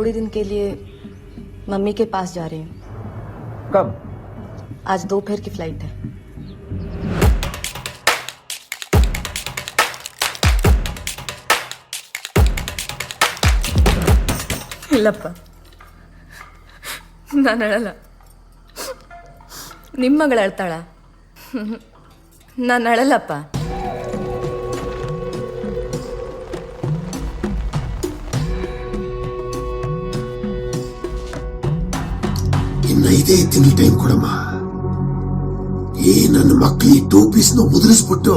थोड़े दिन के लिए मम्मी के पास जा रही हूँ। कब? आज दोपहर की फ्लाइट है। ಇಲ್ಲಪ್ಪ, ನಾನು ಅಳಲ್ಲ. ನಿಮ್ಮ ಮಗಳು ಅಳ್ತಾಳ? ನಾನು ಅಳಲ್ಲಪ್ಪ. ಇನ್ನ 5 ತಿಂಗಳು ಟೈಮ್ ಕೊಡಮ್ಮ. ಈ ನನ್ನ ಮಕ್ಕಳು ಈ 2 ಪೀಸ್ನ ಉದುರಿಸ್ಬಿಟ್ಟು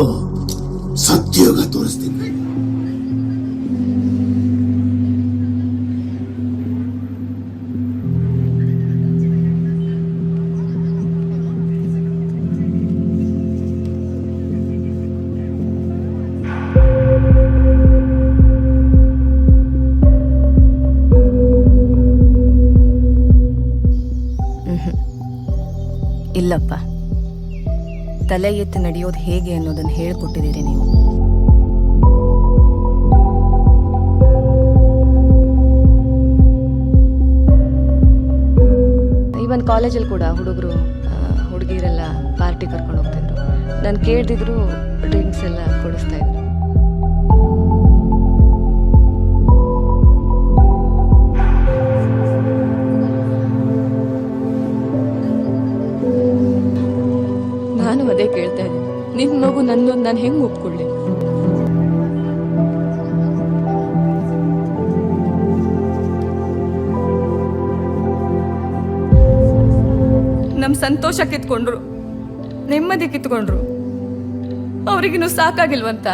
ಸತ್ಯೋಗ ತೋರಿಸ್ತೀನಿ. ಇಲ್ಲಪ್ಪ, ತಲೆ ಎತ್ತಿ ನಡೆಯೋದು ಹೇಗೆ ಅನ್ನೋದನ್ನು ಹೇಳಿಕೊಟ್ಟಿದ್ದೀರಿ ನೀವು. ಈವನ್ ಕಾಲೇಜಲ್ಲಿ ಕೂಡ ಹುಡುಗಿರೆಲ್ಲ ಪಾರ್ಟಿ ಕರ್ಕೊಂಡು ಹೋಗ್ತಿದ್ರು. ನಾನು ಕೇಳ್ದಿದ್ರು ಡ್ರಿಂಕ್ಸ್ ಎಲ್ಲ ಕೊಡಿಸ್ತಾ ಇದ್ರು. ನಾನು ಅದೇ ಕೇಳ್ತಾ ಇದ್ದೀನಿ, ನಿನ್ನ ಮಗು ನನ್ನೊಂದು ನಾನು ಹೆಂಗೆ ಒಪ್ಕೊಳ್ಳಿ? ನಮ್ಮ ಸಂತೋಷ ಕಿತ್ಕೊಂಡ್ರು, ನೆಮ್ಮದಿ ಕಿತ್ಕೊಂಡ್ರು. ಅವರಿಗಿನ್ನೂ ಸಾಕಾಗಿಲ್ವಂತ?